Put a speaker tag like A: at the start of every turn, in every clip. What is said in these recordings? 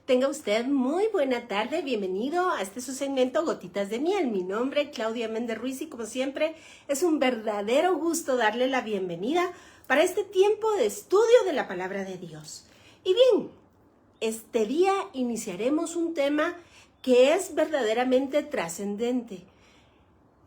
A: Tenga usted muy buena tarde, bienvenido a este su segmento Gotitas de Miel. Mi nombre es Claudia Méndez Ruiz y como siempre es un verdadero gusto darle la bienvenida para este tiempo de estudio de la Palabra de Dios. Y bien, este día iniciaremos un tema que es verdaderamente trascendente.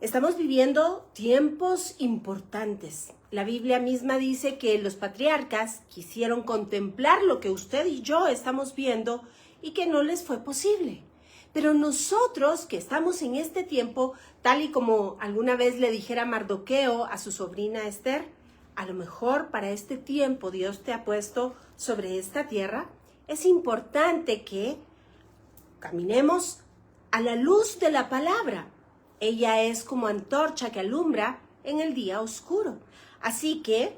A: Estamos viviendo tiempos importantes. La Biblia misma dice que los patriarcas quisieron contemplar lo que usted y yo estamos viendo y que no les fue posible. Pero nosotros que estamos en este tiempo, tal y como alguna vez le dijera Mardoqueo a su sobrina Esther, a lo mejor para este tiempo Dios te ha puesto sobre esta tierra, es importante que caminemos a la luz de la palabra. Ella es como antorcha que alumbra en el día oscuro. Así que,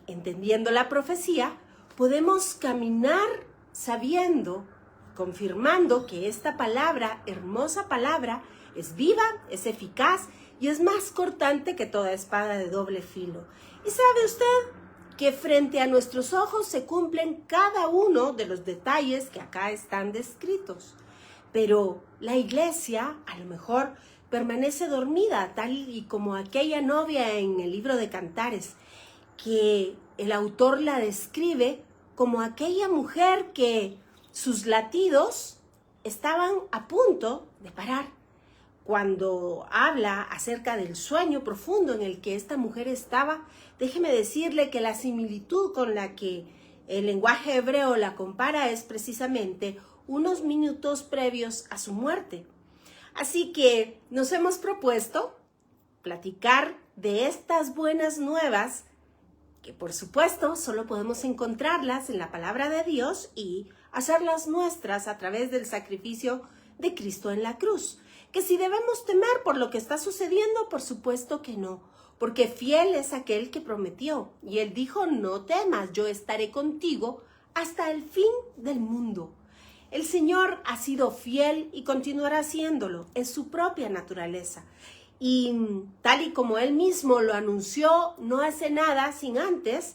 A: entendiendo la profecía, podemos caminar sabiendo, confirmando que esta palabra, hermosa palabra, es viva, es eficaz y es más cortante que toda espada de doble filo. ¿Y sabe usted que frente a nuestros ojos se cumplen cada uno de los detalles que acá están descritos? Pero la iglesia, a lo mejor, permanece dormida, tal y como aquella novia en el libro de Cantares, que el autor la describe como aquella mujer que sus latidos estaban a punto de parar. Cuando habla acerca del sueño profundo en el que esta mujer estaba, déjeme decirle que la similitud con la que el lenguaje hebreo la compara es precisamente unos minutos previos a su muerte. Así que nos hemos propuesto platicar de estas buenas nuevas que por supuesto solo podemos encontrarlas en la palabra de Dios y hacerlas nuestras a través del sacrificio de Cristo en la cruz. Que si debemos temer por lo que está sucediendo, por supuesto que no, porque fiel es aquel que prometió y él dijo: no temas, yo estaré contigo hasta el fin del mundo. El Señor ha sido fiel y continuará haciéndolo, es su propia naturaleza. Y tal y como Él mismo lo anunció, no hace nada sin antes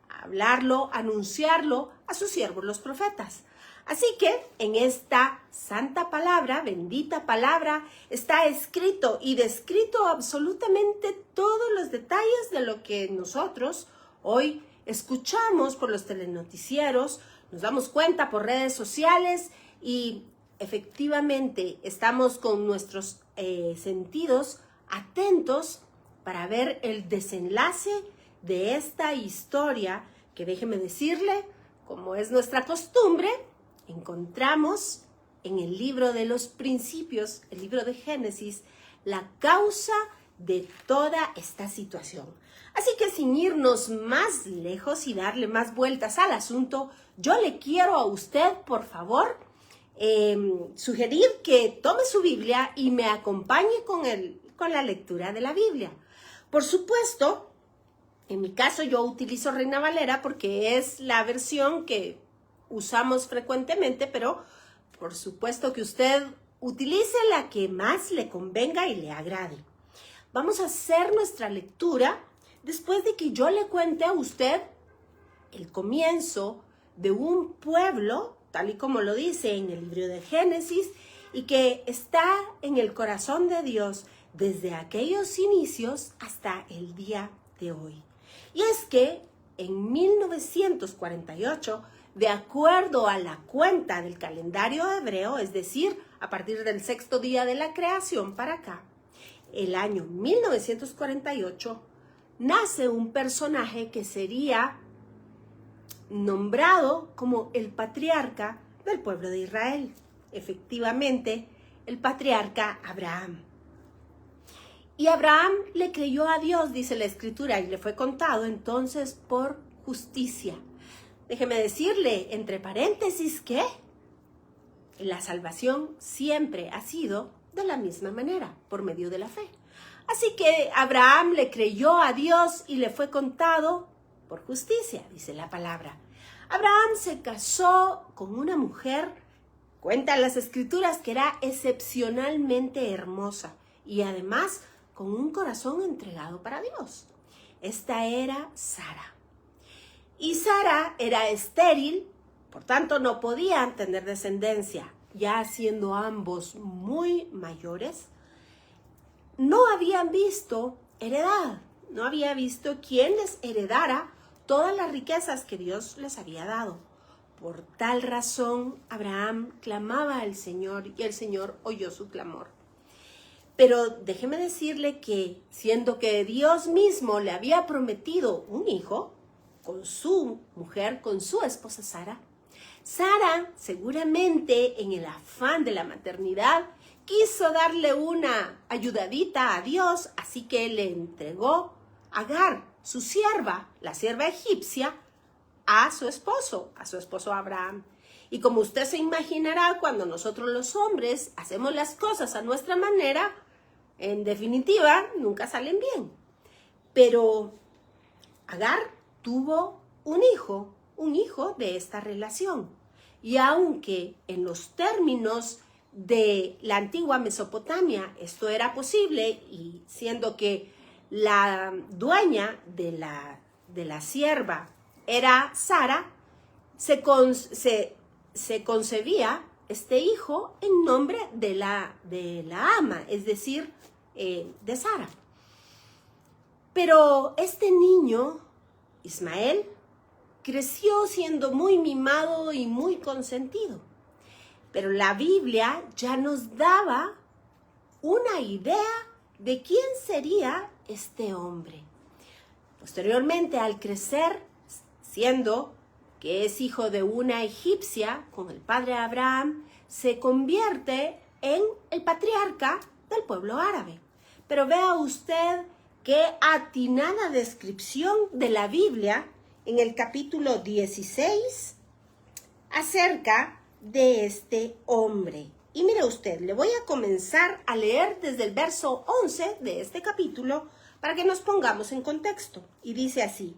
A: hablarlo, anunciarlo a sus siervos los profetas. Así que en esta santa palabra, bendita palabra, está escrito y descrito absolutamente todos los detalles de lo que nosotros hoy escuchamos por los telenoticieros, nos damos cuenta por redes sociales y efectivamente estamos con nuestros sentidos atentos para ver el desenlace de esta historia que, déjeme decirle, como es nuestra costumbre, encontramos en el libro de los principios, el libro de Génesis, la causa de toda esta situación. Así que sin irnos más lejos y darle más vueltas al asunto, yo le quiero a usted, por favor, sugerir que tome su Biblia y me acompañe con la lectura de la Biblia. Por supuesto, en mi caso yo utilizo Reina Valera porque es la versión que usamos frecuentemente, pero por supuesto que usted utilice la que más le convenga y le agrade. Vamos a hacer nuestra lectura después de que yo le cuente a usted el comienzo de un pueblo, tal y como lo dice en el libro de Génesis, y que está en el corazón de Dios desde aquellos inicios hasta el día de hoy. Y es que en 1948, de acuerdo a la cuenta del calendario hebreo, es decir, a partir del sexto día de la creación para acá, el año 1948, nace un personaje que sería nombrado como el patriarca del pueblo de Israel. Efectivamente, el patriarca Abraham. Y Abraham le creyó a Dios, dice la Escritura, y le fue contado entonces por justicia. Déjeme decirle, entre paréntesis, que la salvación siempre ha sido de la misma manera, por medio de la fe. Así que Abraham le creyó a Dios y le fue contado por justicia, dice la palabra. Abraham se casó con una mujer, cuentan las Escrituras, que era excepcionalmente hermosa y además con un corazón entregado para Dios. Esta era Sara. Y Sara era estéril Por tanto, no podían tener descendencia. Ya siendo ambos muy mayores, no habían visto heredad. No había visto quién les heredara todas las riquezas que Dios les había dado. Por tal razón, Abraham clamaba al Señor y el Señor oyó su clamor. Pero déjeme decirle que, siendo que Dios mismo le había prometido un hijo con su mujer, con su esposa Sara, Sara seguramente en el afán de la maternidad quiso darle una ayudadita a Dios, así que le entregó a Agar, su sierva, la sierva egipcia, a su esposo Abraham. Y como usted se imaginará, cuando nosotros los hombres hacemos las cosas a nuestra manera, en definitiva, nunca salen bien. Pero Agar tuvo un hijo de esta relación. Y aunque en los términos de la antigua Mesopotamia esto era posible, y siendo que la dueña de la sierva era Sara, se concebía este hijo en nombre de la ama, es decir, de Sara. Pero este niño, Ismael, creció siendo muy mimado y muy consentido. Pero la Biblia ya nos daba una idea de quién sería este hombre. Posteriormente, al crecer, siendo que es hijo de una egipcia con el padre Abraham, se convierte en el patriarca del pueblo árabe. Pero vea usted qué atinada descripción de la Biblia en el capítulo 16 acerca de este hombre. Y mire usted, le voy a comenzar a leer desde el verso 11 de este capítulo para que nos pongamos en contexto. Y dice así: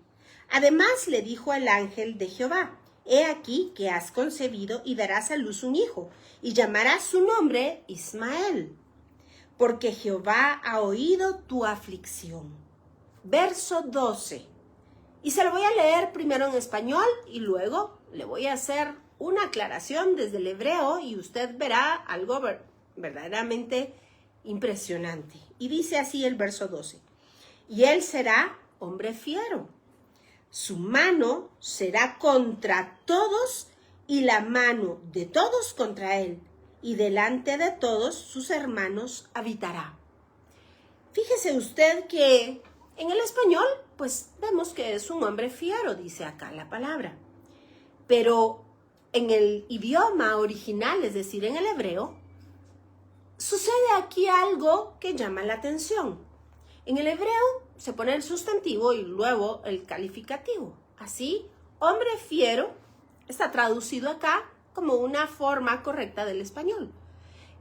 A: Además le dijo el ángel de Jehová: He aquí que has concebido y darás a luz un hijo, y llamarás su nombre Ismael, porque Jehová ha oído tu aflicción. Verso 12. Y se lo voy a leer primero en español y luego le voy a hacer una aclaración desde el hebreo y usted verá algo verdaderamente impresionante. Y dice así el verso 12. Y él será hombre fiero. Su mano será contra todos y la mano de todos contra él. Y delante de todos sus hermanos habitará. Fíjese usted que en el español, pues vemos que es un hombre fiero, dice acá la palabra. Pero en el idioma original, es decir, en el hebreo, sucede aquí algo que llama la atención. En el hebreo se pone el sustantivo y luego el calificativo. Así, hombre fiero está traducido acá como una forma correcta del español.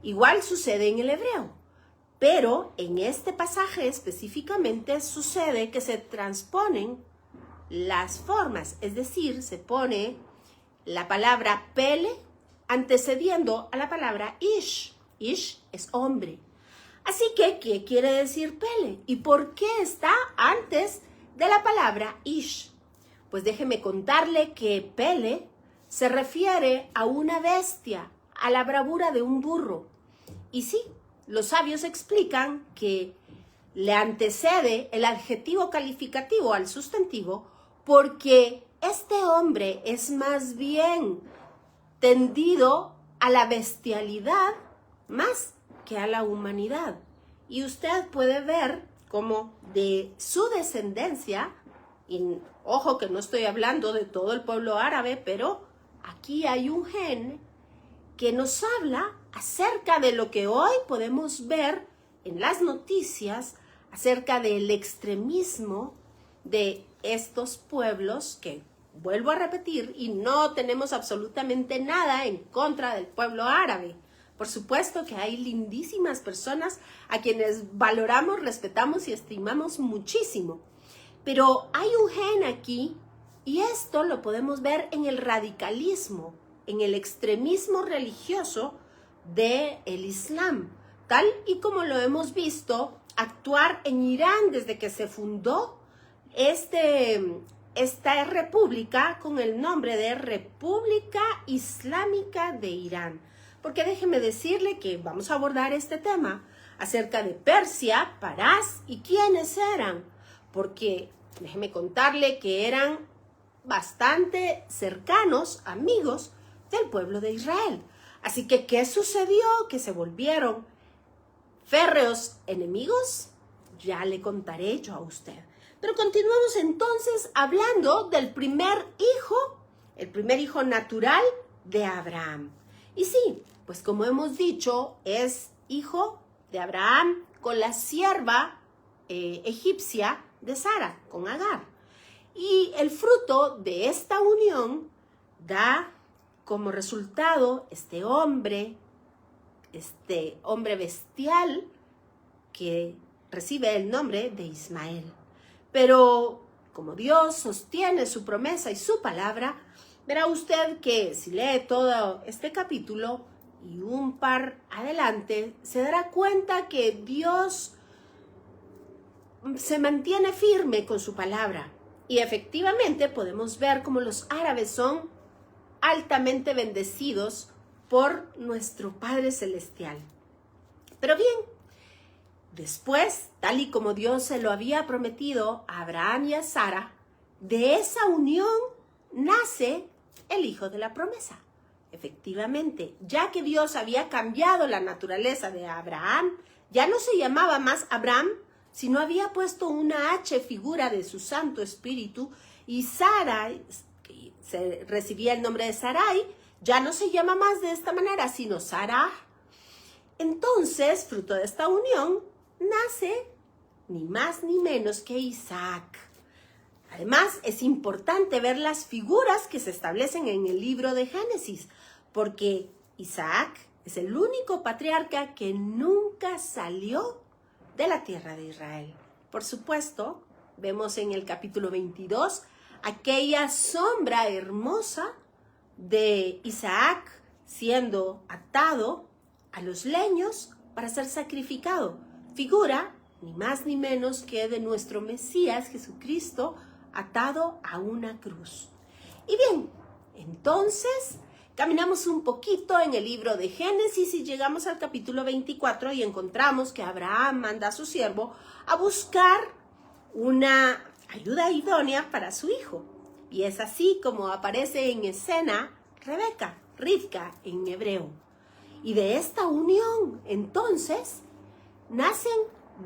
A: Igual sucede en el hebreo. Pero en este pasaje específicamente sucede que se transponen las formas, es decir, se pone la palabra pele antecediendo a la palabra ish. Ish es hombre. Así que, ¿qué quiere decir pele? ¿Y por qué está antes de la palabra ish? Pues déjeme contarle que pele se refiere a una bestia, a la bravura de un burro. Y sí, los sabios explican que le antecede el adjetivo calificativo al sustantivo porque este hombre es más bien tendido a la bestialidad más que a la humanidad. Y usted puede ver cómo de su descendencia, y ojo que no estoy hablando de todo el pueblo árabe, pero aquí hay un gen que nos habla acerca de lo que hoy podemos ver en las noticias, acerca del extremismo de estos pueblos que, vuelvo a repetir, y no tenemos absolutamente nada en contra del pueblo árabe. Por supuesto que hay lindísimas personas a quienes valoramos, respetamos y estimamos muchísimo. Pero hay un gen aquí y esto lo podemos ver en el radicalismo, en el extremismo religioso del Islam, tal y como lo hemos visto actuar en Irán desde que se fundó este esta república con el nombre de República Islámica de Irán. Porque déjeme decirle que vamos a abordar este tema acerca de Persia, Parás y quiénes eran. Porque déjeme contarle que eran bastante cercanos, amigos del pueblo de Israel. Así que, ¿qué sucedió? Que se volvieron férreos enemigos. Ya le contaré yo a usted. Pero continuemos entonces hablando del primer hijo natural de Abraham. Y sí, pues como hemos dicho, es hijo de Abraham con la sierva egipcia de Sara, con Agar. Y el fruto de esta unión da como resultado este hombre bestial que recibe el nombre de Ismael. Pero como Dios sostiene su promesa y su palabra, verá usted que si lee todo este capítulo y un par adelante, se dará cuenta que Dios se mantiene firme con su palabra. Y efectivamente podemos ver cómo los árabes son altamente bendecidos por nuestro Padre Celestial. Pero bien, después, tal y como Dios se lo había prometido a Abraham y a Sara, de esa unión nace el hijo de la promesa. Efectivamente, ya que Dios había cambiado la naturaleza de Abraham, ya no se llamaba más Abraham, sino había puesto una H, figura de su Santo Espíritu, y Sara, que se recibía el nombre de Sarai, ya no se llama más de esta manera, sino Sarah. Entonces, fruto de esta unión, nace ni más ni menos que Isaac. Además, es importante ver las figuras que se establecen en el libro de Génesis, porque Isaac es el único patriarca que nunca salió de la tierra de Israel. Por supuesto, vemos en el capítulo 22 aquella sombra hermosa de Isaac siendo atado a los leños para ser sacrificado. Figura ni más ni menos que de nuestro Mesías Jesucristo atado a una cruz. Y bien, entonces caminamos un poquito en el libro de Génesis y llegamos al capítulo 24 y encontramos que Abraham manda a su siervo a buscar una ayuda idónea para su hijo. Y es así como aparece en escena Rebeca, Rivka en hebreo. Y de esta unión, entonces, nacen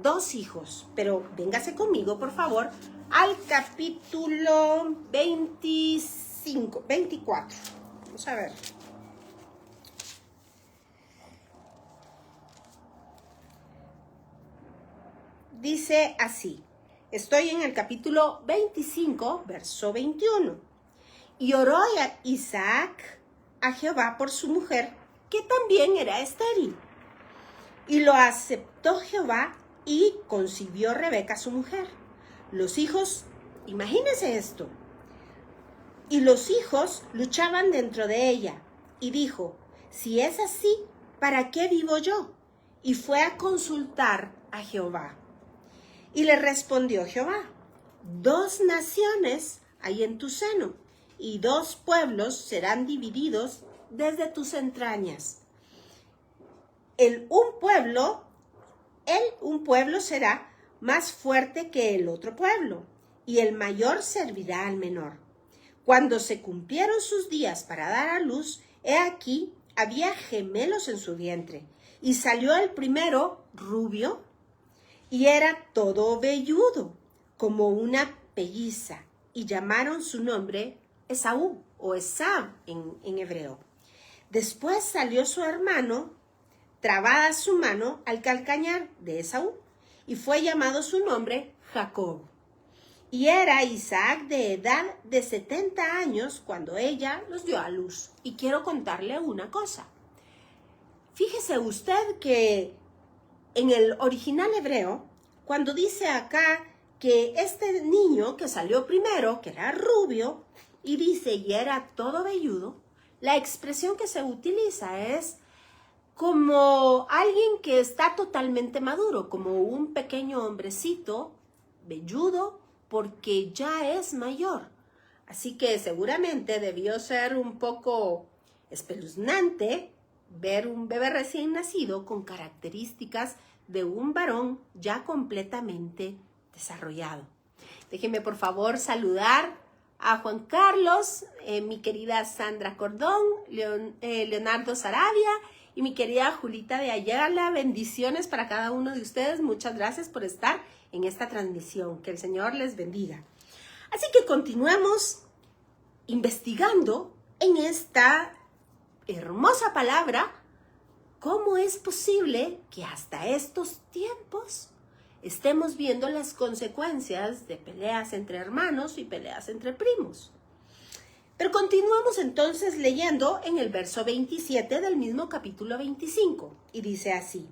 A: dos hijos. Pero véngase conmigo, por favor, al capítulo 24. Vamos a ver. Dice así. Estoy en el capítulo 25, verso 21. Y oró a Isaac a Jehová por su mujer, que también era estéril. Y lo aceptó Jehová y concibió Rebeca su mujer. Los hijos, imagínense esto. Y los hijos luchaban dentro de ella. Y dijo, si es así, ¿para qué vivo yo? Y fue a consultar a Jehová. Y le respondió Jehová, 2 naciones hay en tu seno, y 2 pueblos serán divididos desde tus entrañas. Un pueblo será más fuerte que el otro pueblo, y el mayor servirá al menor. Cuando se cumplieron sus días para dar a luz, he aquí, había gemelos en su vientre, y salió el primero rubio, y era todo velludo, como una pelliza, y llamaron su nombre Esaú, o Esab en hebreo. Después salió su hermano, trabada su mano al calcañar de Esaú, y fue llamado su nombre Jacob. Y era Isaac de edad de 70 años cuando ella los dio a luz. Y quiero contarle una cosa. Fíjese usted que en el original hebreo, cuando dice acá que este niño que salió primero, que era rubio, y dice y era todo velludo, la expresión que se utiliza es como alguien que está totalmente maduro, como un pequeño hombrecito velludo porque ya es mayor. Así que seguramente debió ser un poco espeluznante ver un bebé recién nacido con características de un varón ya completamente desarrollado. Déjenme por favor saludar a Juan Carlos, mi querida Sandra Cordón, Leonardo Sarabia y mi querida Julita de Ayala. Bendiciones para cada uno de ustedes. Muchas gracias por estar en esta transmisión. Que el Señor les bendiga. Así que continuemos investigando en esta hermosa palabra cómo es posible que hasta estos tiempos estemos viendo las consecuencias de peleas entre hermanos y peleas entre primos. Pero continuamos entonces leyendo en el verso 27 del mismo capítulo 25, y dice así: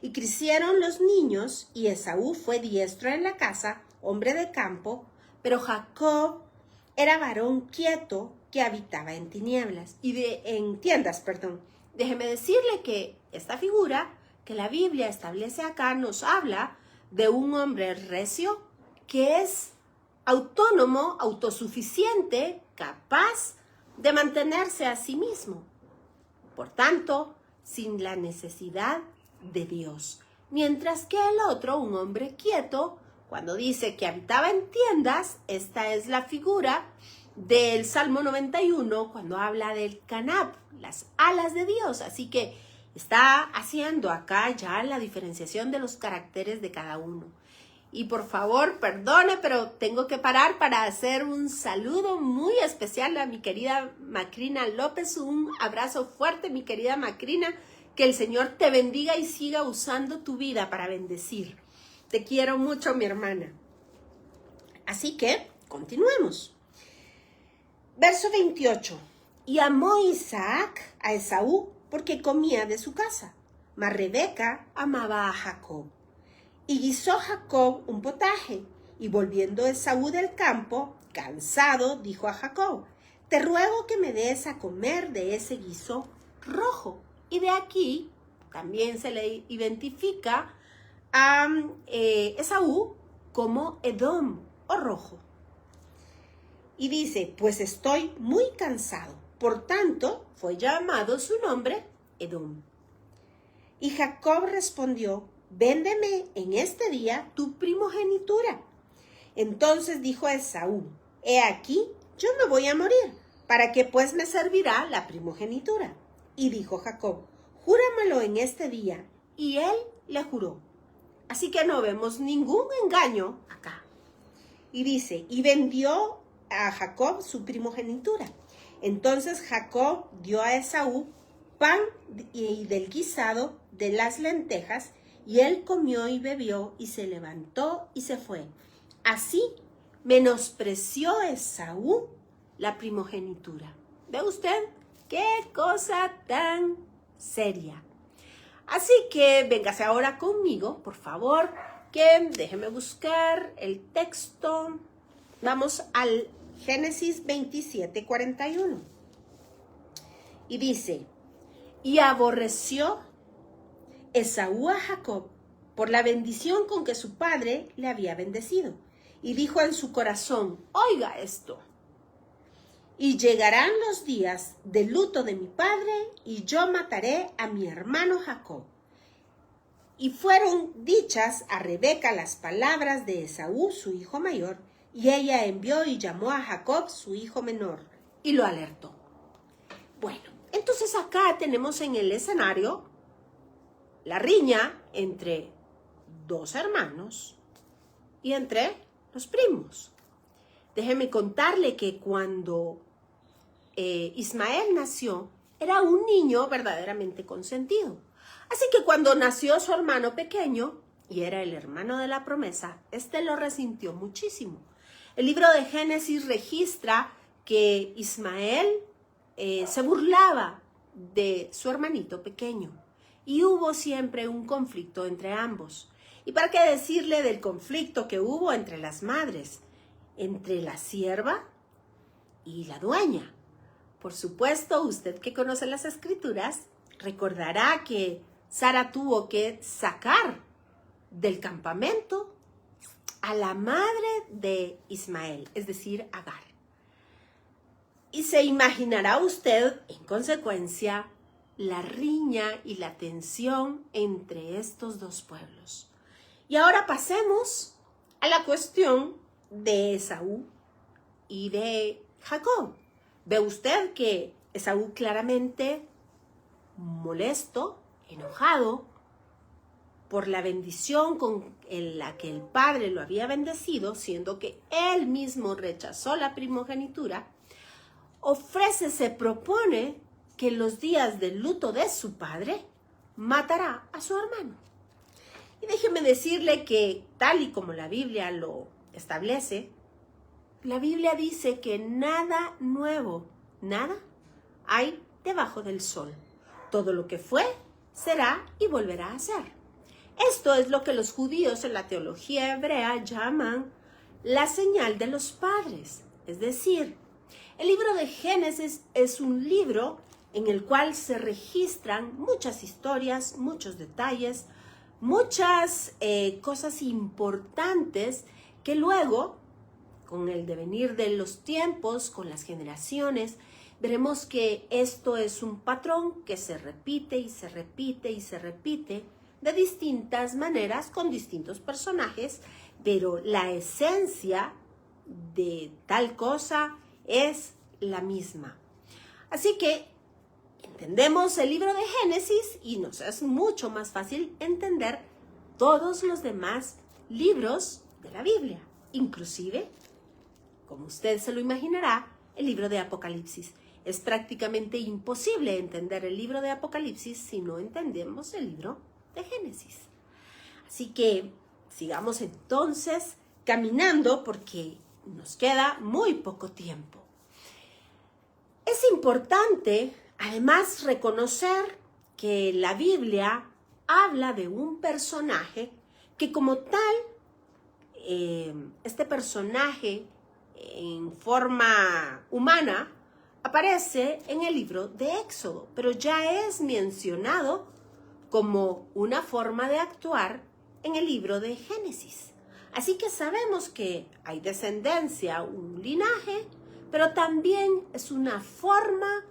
A: y crecieron los niños, y Esaú fue diestro en la casa, hombre de campo, pero Jacob era varón quieto que habitaba en tinieblas, en tiendas, perdón. Déjeme decirle que esta figura que la Biblia establece acá nos habla de un hombre recio que es autónomo, autosuficiente, capaz de mantenerse a sí mismo. Por tanto, sin la necesidad de Dios. Mientras que el otro, un hombre quieto, cuando dice que habitaba en tiendas, esta es la figura del Salmo 91, cuando habla del canab, las alas de Dios. Así que está haciendo acá ya la diferenciación de los caracteres de cada uno. Y por favor, perdone, pero tengo que parar para hacer un saludo muy especial a mi querida Macrina López. Un abrazo fuerte, mi querida Macrina. Que el Señor te bendiga y siga usando tu vida para bendecir. Te quiero mucho, mi hermana. Así que, continuemos. Verso 28. Y amó Isaac a Esaú porque comía de su casa, mas Rebeca amaba a Jacob. Y guisó Jacob un potaje, y volviendo Esaú del campo, cansado, dijo a Jacob: te ruego que me des a comer de ese guiso rojo. Y de aquí también se le identifica a Esaú como Edom o rojo. Y dice: pues estoy muy cansado. Por tanto, fue llamado su nombre Edom. Y Jacob respondió: véndeme en este día tu primogenitura. Entonces dijo Esaú: he aquí, yo me voy a morir, ¿para qué pues me servirá la primogenitura? Y dijo Jacob: júramelo en este día. Y él le juró. Así que no vemos ningún engaño acá. Y dice: y vendió a Jacob su primogenitura. Entonces Jacob dio a Esaú pan y del guisado de las lentejas, y él comió y bebió, y se levantó y se fue. Así menospreció Esaú la primogenitura. ¿Ve usted? ¡Qué cosa tan seria! Así que véngase ahora conmigo, por favor, que déjeme buscar el texto. Vamos al Génesis 27:41. Y dice: y aborreció Esaú a Jacob por la bendición con que su padre le había bendecido. Y dijo en su corazón: oiga esto, y llegarán los días de luto de mi padre, y yo mataré a mi hermano Jacob. Y fueron dichas a Rebeca las palabras de Esaú, su hijo mayor, y ella envió y llamó a Jacob, su hijo menor, y lo alertó. Bueno, entonces acá tenemos en el escenario la riña entre dos hermanos y entre los primos. Déjeme contarle que cuando Ismael nació, era un niño verdaderamente consentido. Así que cuando nació su hermano pequeño, y era el hermano de la promesa, este lo resintió muchísimo. El libro de Génesis registra que Ismael se burlaba de su hermanito pequeño, y hubo siempre un conflicto entre ambos. ¿Y para qué decirle del conflicto que hubo entre las madres? Entre la sierva y la dueña. Por supuesto, usted que conoce las escrituras, recordará que Sara tuvo que sacar del campamento a la madre de Ismael, es decir, Agar. Y se imaginará usted, en consecuencia, la riña y la tensión entre estos dos pueblos. Y ahora pasemos a la cuestión de Esaú y de Jacob. Ve usted que Esaú claramente molesto, enojado por la bendición con la que el padre lo había bendecido, siendo que él mismo rechazó la primogenitura, se propone que en los días del luto de su padre matará a su hermano. Y déjeme decirle que, tal y como la Biblia lo establece, la Biblia dice que nada nuevo, nada hay debajo del sol. Todo lo que fue, será y volverá a ser. Esto es lo que los judíos en la teología hebrea llaman la señal de los padres. Es decir, el libro de Génesis es un libro en el cual se registran muchas historias, muchos detalles, muchas cosas importantes que luego, con el devenir de los tiempos, con las generaciones, veremos que esto es un patrón que se repite y se repite y se repite de distintas maneras con distintos personajes, pero la esencia de tal cosa es la misma. Así que entendemos el libro de Génesis y nos es mucho más fácil entender todos los demás libros de la Biblia, inclusive, como usted se lo imaginará, el libro de Apocalipsis. Es prácticamente imposible entender el libro de Apocalipsis si no entendemos el libro de Génesis. Así que sigamos entonces caminando porque nos queda muy poco tiempo. Es importante, además, reconocer que la Biblia habla de un personaje que como tal, este personaje en forma humana aparece en el libro de Éxodo, pero ya es mencionado como una forma de actuar en el libro de Génesis. Así que sabemos que hay descendencia, un linaje, pero también es una forma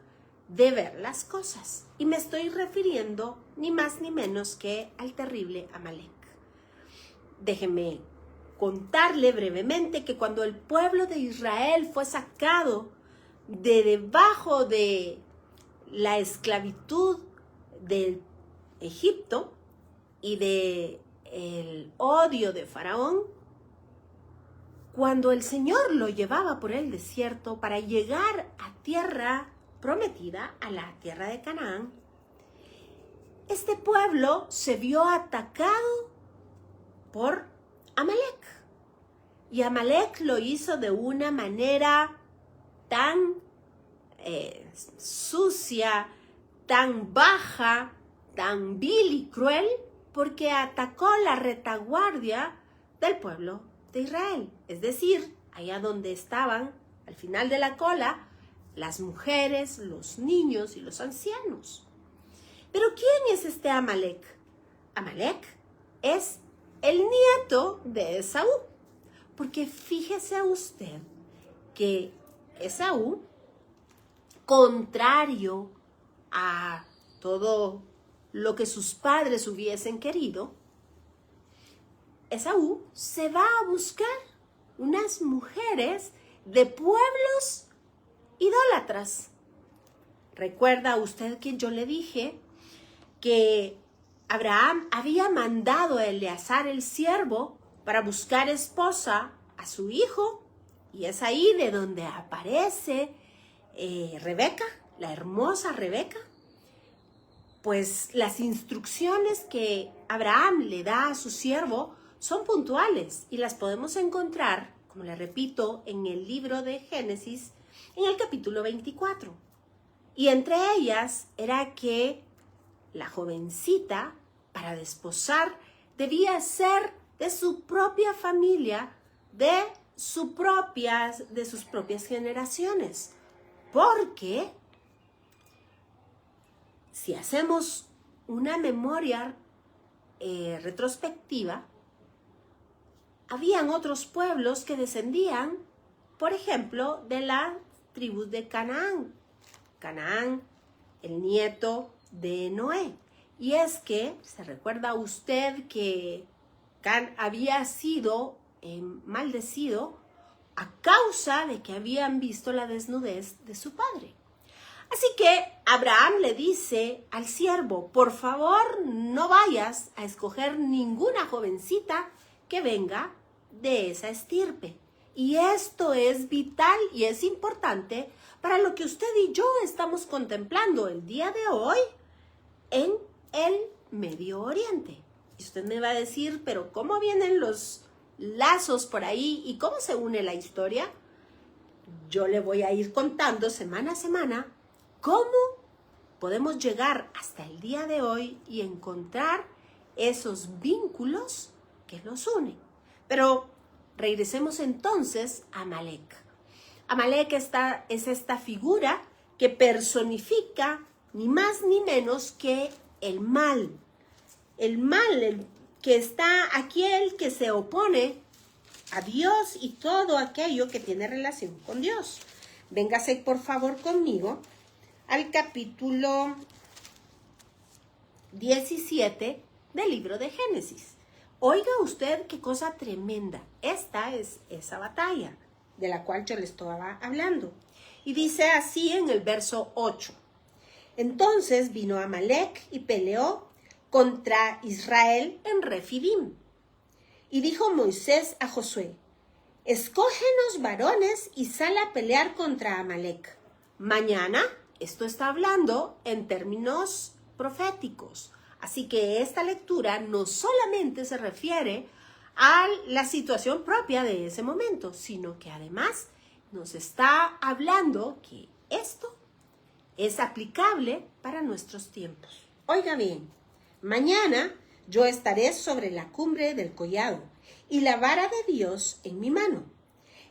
A: de ver las cosas. Y me estoy refiriendo ni más ni menos que al terrible Amalek. Déjeme contarle brevemente que cuando el pueblo de Israel fue sacado de debajo de la esclavitud del Egipto y de el odio de Faraón, cuando el Señor lo llevaba por el desierto para llegar a tierra prometida, a la tierra de Canaán, este pueblo se vio atacado por Amalek. Y Amalek lo hizo de una manera tan sucia, tan baja, tan vil y cruel, porque atacó la retaguardia del pueblo de Israel. Es decir, allá donde estaban, al final de la cola, las mujeres, los niños y los ancianos. Pero ¿quién es este Amalek? Amalek es el nieto de Esaú. Porque fíjese usted que Esaú, contrario a todo lo que sus padres hubiesen querido, Esaú se va a buscar unas mujeres de pueblos idólatras. ¿Recuerda usted que yo le dije que Abraham había mandado a Eleazar el siervo para buscar esposa a su hijo? Y es ahí de donde aparece Rebeca, la hermosa Rebeca. Pues las instrucciones que Abraham le da a su siervo son puntuales y las podemos encontrar, como le repito, en el libro de Génesis, en el capítulo 24. Y entre ellas era que la jovencita, para desposar, debía ser de su propia familia, de sus propias generaciones. Porque si hacemos una memoria retrospectiva, habían otros pueblos que descendían, por ejemplo, de la tribus de Canaán. Canaán, el nieto de Noé. Y es que, ¿se recuerda usted que Can había sido maldecido a causa de que habían visto la desnudez de su padre? Así que Abraham le dice al siervo, por favor, no vayas a escoger ninguna jovencita que venga de esa estirpe. Y esto es vital y es importante para lo que usted y yo estamos contemplando el día de hoy en el Medio Oriente. Y usted me va a decir, pero ¿cómo vienen los lazos por ahí y cómo se une la historia? Yo le voy a ir contando semana a semana cómo podemos llegar hasta el día de hoy y encontrar esos vínculos que nos unen. Pero regresemos entonces a Amalek. Amalek es esta figura que personifica ni más ni menos que el mal. El mal, el que está aquel que se opone a Dios y todo aquello que tiene relación con Dios. Véngase por favor conmigo al capítulo 17 del libro de Génesis. Oiga usted qué cosa tremenda. Esta es esa batalla de la cual yo le estaba hablando. Y dice así en el verso 8. Entonces vino Amalek y peleó contra Israel en Refidim. Y dijo Moisés a Josué, escógenos varones y sal a pelear contra Amalek. Mañana, esto está hablando en términos proféticos. Así que esta lectura no solamente se refiere a la situación propia de ese momento, sino que además nos está hablando que esto es aplicable para nuestros tiempos. Oiga bien, mañana yo estaré sobre la cumbre del collado y la vara de Dios en mi mano.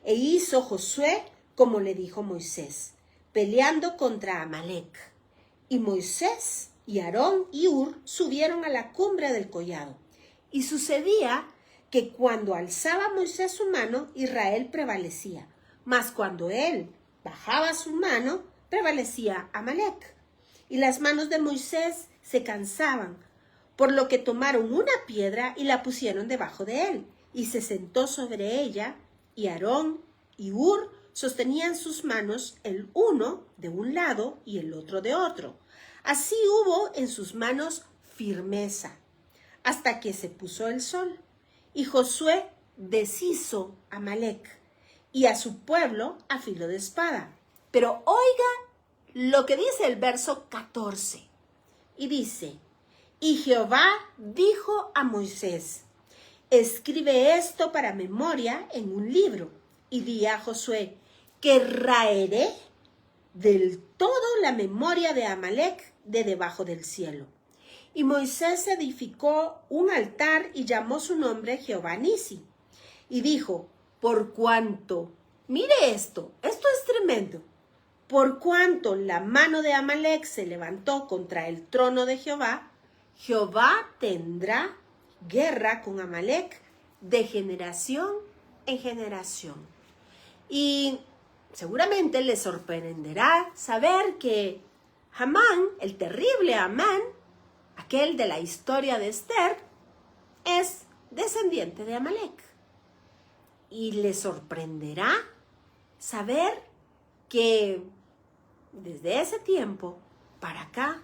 A: E hizo Josué como le dijo Moisés, peleando contra Amalek. Y Moisés y Aarón y Hur subieron a la cumbre del collado. Y sucedía que cuando alzaba Moisés su mano, Israel prevalecía. Mas cuando él bajaba su mano, prevalecía Amalek. Y las manos de Moisés se cansaban, por lo que tomaron una piedra y la pusieron debajo de él. Y se sentó sobre ella, y Aarón y Hur sostenían sus manos, el uno de un lado y el otro de otro. Así hubo en sus manos firmeza, hasta que se puso el sol. Y Josué deshizo a Amalek y a su pueblo a filo de espada. Pero oiga lo que dice el verso 14. Y dice, y Jehová dijo a Moisés, escribe esto para memoria en un libro, y di a Josué, que raeré del todo la memoria de Amalek de debajo del cielo. Y Moisés edificó un altar y llamó su nombre Jehová Nisi. Y dijo, por cuanto, mire esto es tremendo, por cuanto la mano de Amalek se levantó contra el trono de Jehová, Jehová tendrá guerra con Amalek de generación en generación. Y seguramente les sorprenderá saber que Amán, el terrible Amán, aquel de la historia de Esther, es descendiente de Amalek. Y les sorprenderá saber que desde ese tiempo para acá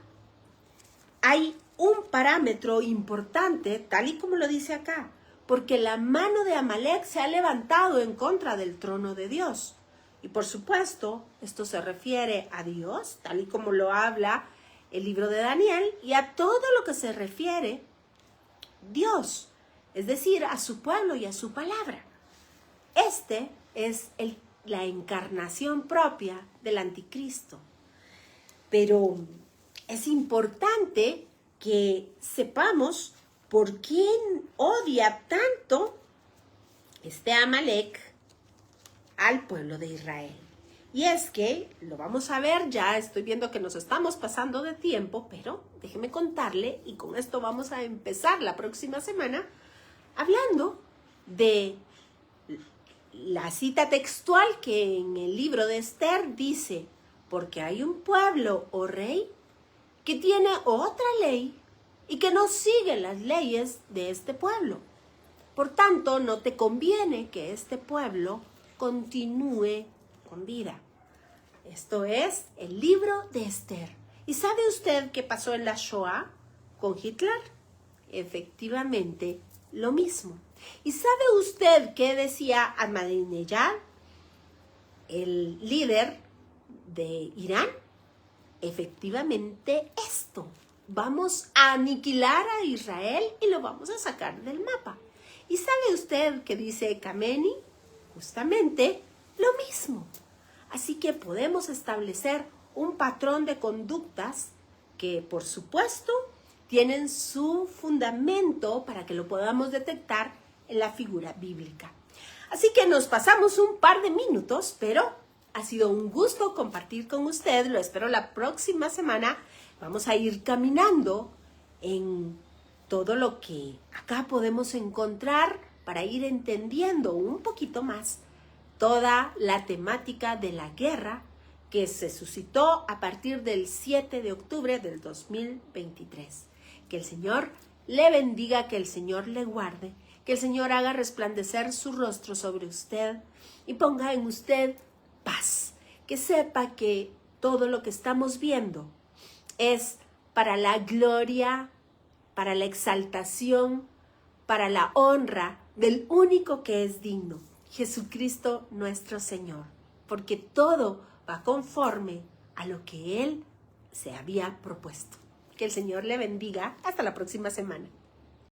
A: hay un parámetro importante, tal y como lo dice acá, porque la mano de Amalek se ha levantado en contra del trono de Dios. Y por supuesto, esto se refiere a Dios, tal y como lo habla el libro de Daniel, y a todo lo que se refiere Dios, es decir, a su pueblo y a su palabra. Este es la encarnación propia del anticristo. Pero es importante que sepamos por quién odia tanto este Amalek al pueblo de Israel. Y es que, lo vamos a ver, ya estoy viendo que nos estamos pasando de tiempo, pero déjeme contarle, y con esto vamos a empezar la próxima semana, hablando de la cita textual que en el libro de Esther dice, porque hay un pueblo, oh rey, que tiene otra ley y que no sigue las leyes de este pueblo. Por tanto, no te conviene que este pueblo continúe con vida. Esto es el libro de Esther. ¿Y sabe usted qué pasó en la Shoah con Hitler? Efectivamente, lo mismo. ¿Y sabe usted qué decía Ahmadinejad, el líder de Irán? Efectivamente esto. Vamos a aniquilar a Israel y lo vamos a sacar del mapa. ¿Y sabe usted qué dice Khamenei? Justamente lo mismo. Así que podemos establecer un patrón de conductas que, por supuesto, tienen su fundamento para que lo podamos detectar en la figura bíblica. Así que nos pasamos un par de minutos, pero ha sido un gusto compartir con usted. Lo espero la próxima semana. Vamos a ir caminando en todo lo que acá podemos encontrar para ir entendiendo un poquito más toda la temática de la guerra que se suscitó a partir del 7 de octubre del 2023. Que el Señor le bendiga, que el Señor le guarde, que el Señor haga resplandecer su rostro sobre usted y ponga en usted paz. Que sepa que todo lo que estamos viendo es para la gloria, para la exaltación, para la honra del único que es digno, Jesucristo nuestro Señor, porque todo va conforme a lo que Él se había propuesto. Que el Señor le bendiga. Hasta la próxima semana.